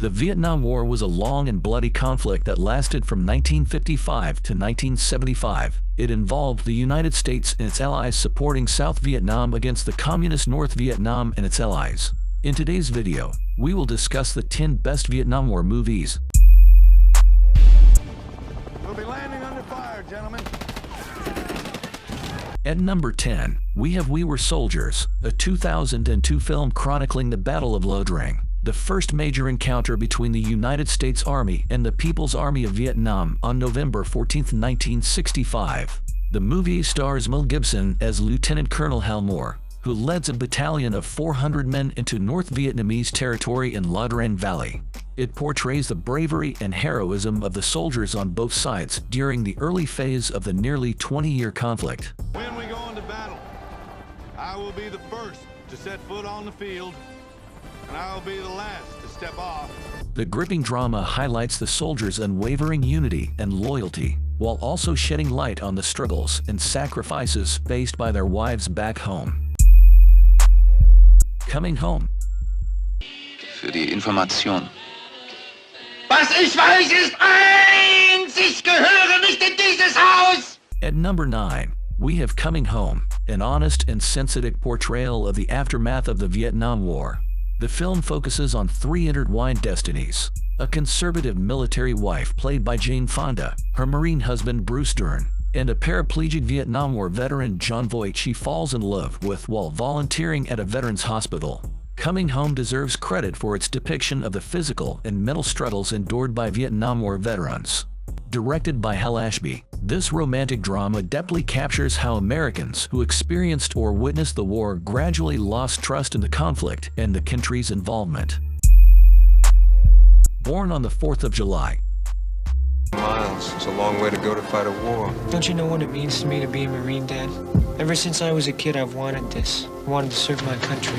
The Vietnam War was a long and bloody conflict that lasted from 1955 to 1975. It involved the United States and its allies supporting South Vietnam against the Communist North Vietnam and its allies. In today's video, we will discuss the 10 best Vietnam War movies. We'll be landing under fire, gentlemen. At number 10, we have We Were Soldiers, a 2002 film chronicling the Battle of Lo Drang, the first major encounter between the United States Army and the People's Army of Vietnam on November 14, 1965. The movie stars Mel Gibson as Lieutenant Colonel Hal Moore, who leads a battalion of 400 men into North Vietnamese territory in Lo Drang Valley. It portrays the bravery and heroism of the soldiers on both sides during the early phase of the nearly 20-year conflict. When we go into battle, I will be the first to set foot on the field, and I will be the last to step off. The gripping drama highlights the soldiers' unwavering unity and loyalty, while also shedding light on the struggles and sacrifices faced by their wives back home. Coming Home. Für die Information. Was ich weiß ist eins, ich gehöre nicht in dieses Haus! At number 9, we have Coming Home, an honest and sensitive portrayal of the aftermath of the Vietnam War. The film focuses on three intertwined destinies: a conservative military wife played by Jane Fonda, her Marine husband Bruce Dern, and a paraplegic Vietnam War veteran John Voight she falls in love with while volunteering at a veterans hospital. Coming Home deserves credit for its depiction of the physical and mental struggles endured by Vietnam War veterans. Directed by Hal Ashby, this romantic drama deftly captures how Americans who experienced or witnessed the war gradually lost trust in the conflict and the country's involvement. Born on the 4th of July. Miles, it's a long way to go to fight a war. Don't you know what it means to me to be a Marine, Dad? Ever since I was a kid, I've wanted this. I wanted to serve my country.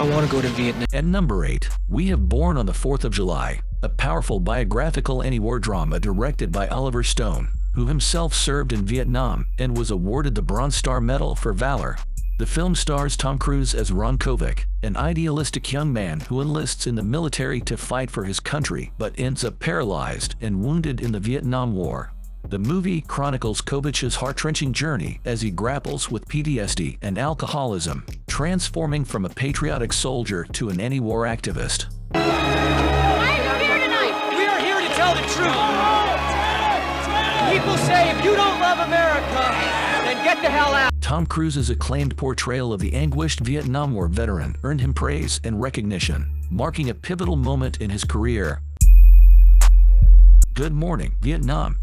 I want to go to Vietnam. At number 8, we have Born on the 4th of July, a powerful biographical anti-war drama directed by Oliver Stone, who himself served in Vietnam and was awarded the Bronze Star Medal for Valor. The film stars Tom Cruise as Ron Kovic, an idealistic young man who enlists in the military to fight for his country but ends up paralyzed and wounded in the Vietnam War. The movie chronicles Kovic's heart-wrenching journey as he grapples with PTSD and alcoholism, transforming from a patriotic soldier to an anti-war activist. Why are you here tonight? We are here to tell the truth. People say if you don't love America, then get the hell out. Tom Cruise's acclaimed portrayal of the anguished Vietnam War veteran earned him praise and recognition, marking a pivotal moment in his career. Good Morning, Vietnam.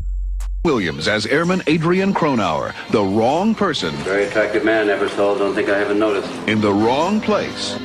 Williams as Airman Adrian Cronauer, the wrong person Very attractive man, never saw. Don't think I haven't noticed. in the wrong place.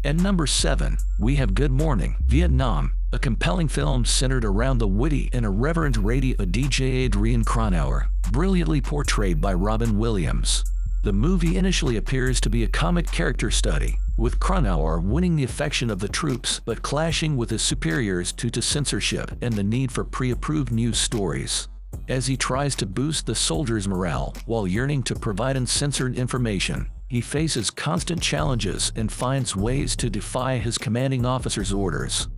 At number 7, we have Good Morning, Vietnam, a compelling film centered around the witty and irreverent radio DJ Adrian Cronauer, brilliantly portrayed by Robin Williams. The movie initially appears to be a comic character study, with Cronauer winning the affection of the troops but clashing with his superiors due to censorship and the need for pre-approved news stories. As he tries to boost the soldiers' morale while yearning to provide uncensored information, he faces constant challenges and finds ways to defy his commanding officer's orders.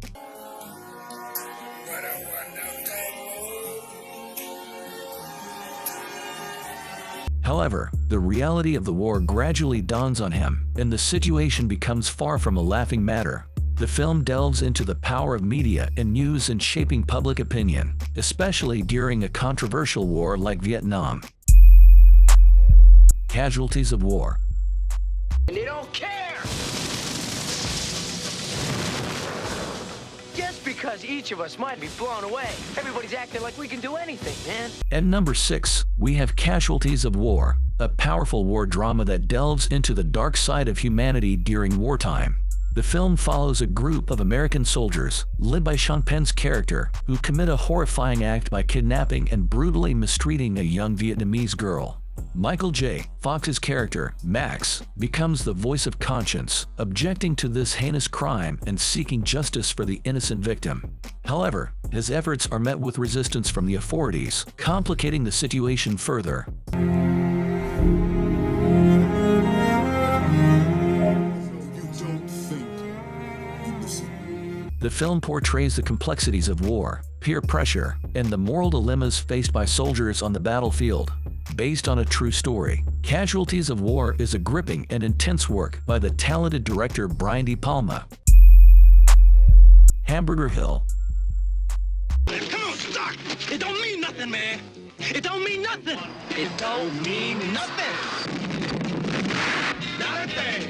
However, the reality of the war gradually dawns on him, and the situation becomes far from a laughing matter. The film delves into the power of media and news in shaping public opinion, especially during a controversial war like Vietnam. Casualties of War. And they don't care! Just because each of us might be blown away, everybody's acting like we can do anything, man. At number 6, we have Casualties of War, a powerful war drama that delves into the dark side of humanity during wartime. The film follows a group of American soldiers, led by Sean Penn's character, who commit a horrifying act by kidnapping and brutally mistreating a young Vietnamese girl. Michael J. Fox's character, Max, becomes the voice of conscience, objecting to this heinous crime and seeking justice for the innocent victim. However, his efforts are met with resistance from the authorities, complicating the situation further. The film portrays the complexities of war, peer pressure, and the moral dilemmas faced by soldiers on the battlefield. Based on a true story, Casualties of War is a gripping and intense work by the talented director Brian De Palma. Hamburger Hill. Come on, Stock. It don't mean nothing, man. It don't mean nothing. It don't mean nothing. Not a thing.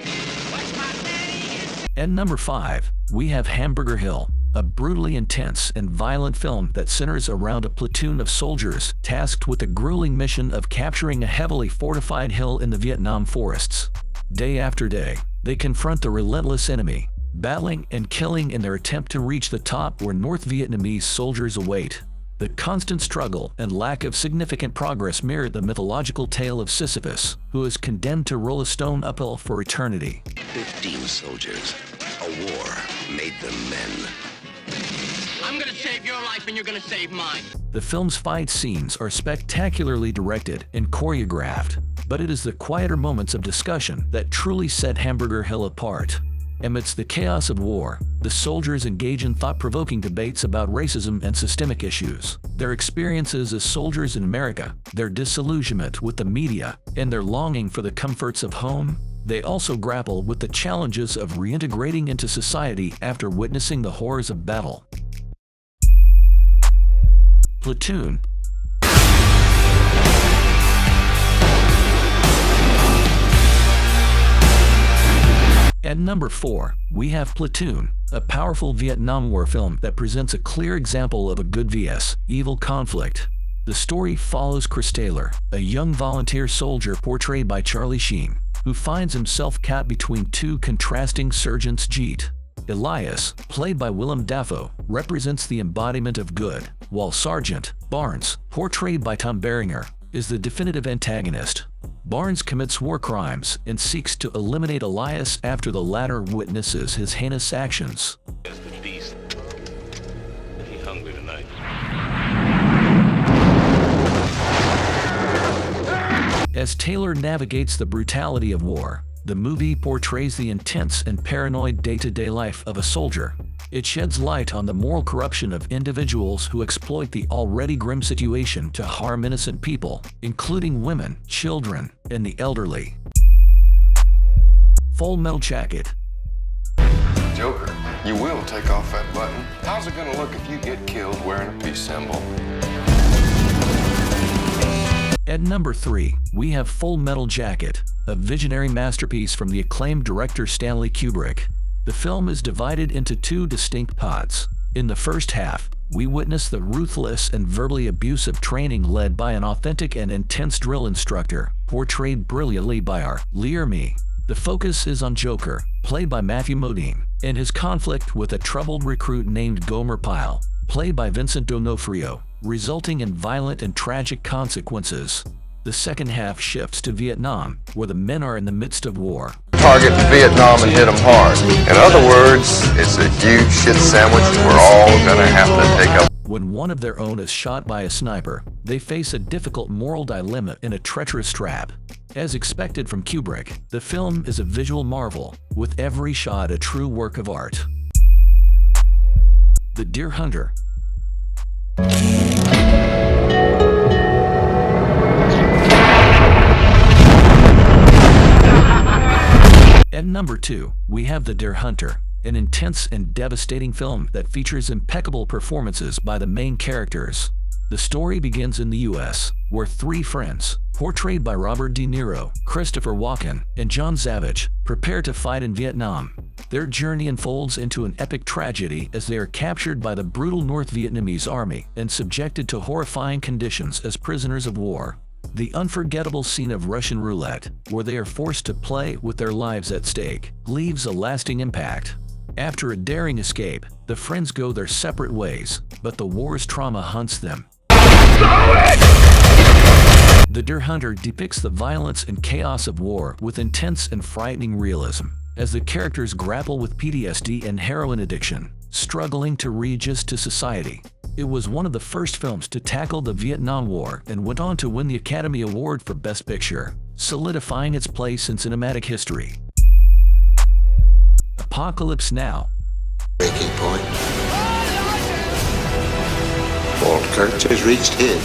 What's my daddy? At number 5, we have Hamburger Hill, a brutally intense and violent film that centers around a platoon of soldiers tasked with the grueling mission of capturing a heavily fortified hill in the Vietnam forests. Day after day, they confront the relentless enemy, battling and killing in their attempt to reach the top where North Vietnamese soldiers await. The constant struggle and lack of significant progress mirror the mythological tale of Sisyphus, who is condemned to roll a stone uphill for eternity. 15 soldiers. A war made them men. I'm gonna save your life and you're gonna save mine. The film's fight scenes are spectacularly directed and choreographed, but it is the quieter moments of discussion that truly set Hamburger Hill apart. Amidst the chaos of war, the soldiers engage in thought-provoking debates about racism and systemic issues, their experiences as soldiers in America, their disillusionment with the media, and their longing for the comforts of home. They also grapple with the challenges of reintegrating into society after witnessing the horrors of battle. Platoon. At number 4, we have Platoon, a powerful Vietnam War film that presents a clear example of a good vs. evil conflict. The story follows Chris Taylor, a young volunteer soldier portrayed by Charlie Sheen, who finds himself caught between two contrasting sergeants. Jeet. Elias, played by Willem Dafoe, represents the embodiment of good, while Sergeant Barnes, portrayed by Tom Berenger, is the definitive antagonist. Barnes commits war crimes and seeks to eliminate Elias after the latter witnesses his heinous actions. That's the beast. He hungry tonight. As Taylor navigates the brutality of war, the movie portrays the intense and paranoid day-to-day life of a soldier. It sheds light on the moral corruption of individuals who exploit the already grim situation to harm innocent people, including women, children, and the elderly. Full Metal Jacket. Joker, you will take off that button. How's it gonna look if you get killed wearing a peace symbol? At number 3, we have Full Metal Jacket, a visionary masterpiece from the acclaimed director Stanley Kubrick. The film is divided into two distinct parts. In the first half, we witness the ruthless and verbally abusive training led by an authentic and intense drill instructor, portrayed brilliantly by our Learme. The focus is on Joker, played by Matthew Modine, and his conflict with a troubled recruit named Gomer Pyle, played by Vincent D'Onofrio, resulting in violent and tragic consequences. The second half shifts to Vietnam, where the men are in the midst of war. Target Vietnam and hit them hard. In other words, it's a huge shit sandwich we're all gonna have to take up. When one of their own is shot by a sniper, they face a difficult moral dilemma in a treacherous trap. As expected from Kubrick, the film is a visual marvel, with every shot a true work of art. The Deer Hunter. At number 2, we have The Deer Hunter, an intense and devastating film that features impeccable performances by the main characters. The story begins in the U.S., where three friends, portrayed by Robert De Niro, Christopher Walken, and John Savage, prepare to fight in Vietnam. Their journey unfolds into an epic tragedy as they are captured by the brutal North Vietnamese army and subjected to horrifying conditions as prisoners of war. The unforgettable scene of Russian roulette, where they are forced to play with their lives at stake, leaves a lasting impact. After a daring escape, the friends go their separate ways, but the war's trauma hunts them. The Deer Hunter depicts the violence and chaos of war with intense and frightening realism, as the characters grapple with PTSD and heroin addiction, struggling to readjust to society. It was one of the first films to tackle the Vietnam War and went on to win the Academy Award for Best Picture, solidifying its place in cinematic history. Apocalypse Now. Breaking point. Walt Kurtz has reached his.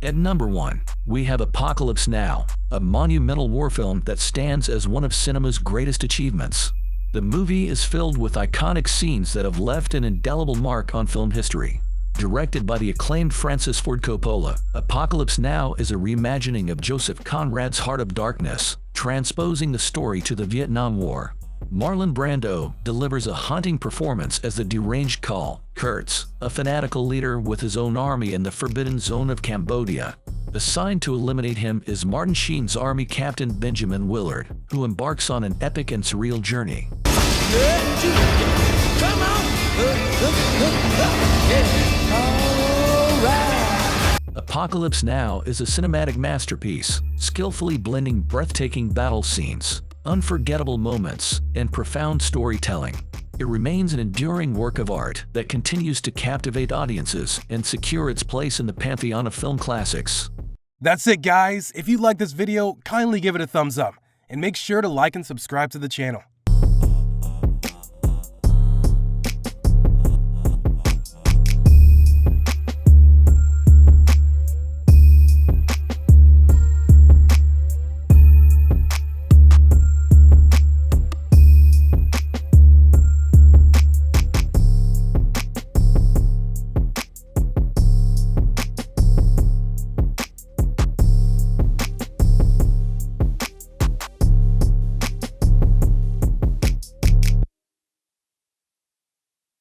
At number 1, we have Apocalypse Now, a monumental war film that stands as one of cinema's greatest achievements. The movie is filled with iconic scenes that have left an indelible mark on film history. Directed by the acclaimed Francis Ford Coppola, Apocalypse Now is a reimagining of Joseph Conrad's Heart of Darkness, transposing the story to the Vietnam War. Marlon Brando delivers a haunting performance as the deranged Col Kurtz, a fanatical leader with his own army in the Forbidden Zone of Cambodia. Assigned to eliminate him is Martin Sheen's Army Captain Benjamin Willard, who embarks on an epic and surreal journey. Apocalypse Now is a cinematic masterpiece, skillfully blending breathtaking battle scenes, unforgettable moments, and profound storytelling. It remains an enduring work of art that continues to captivate audiences and secure its place in the pantheon of film classics. That's it, guys. If you like this video, kindly give it a thumbs up, and make sure to like and subscribe to the channel.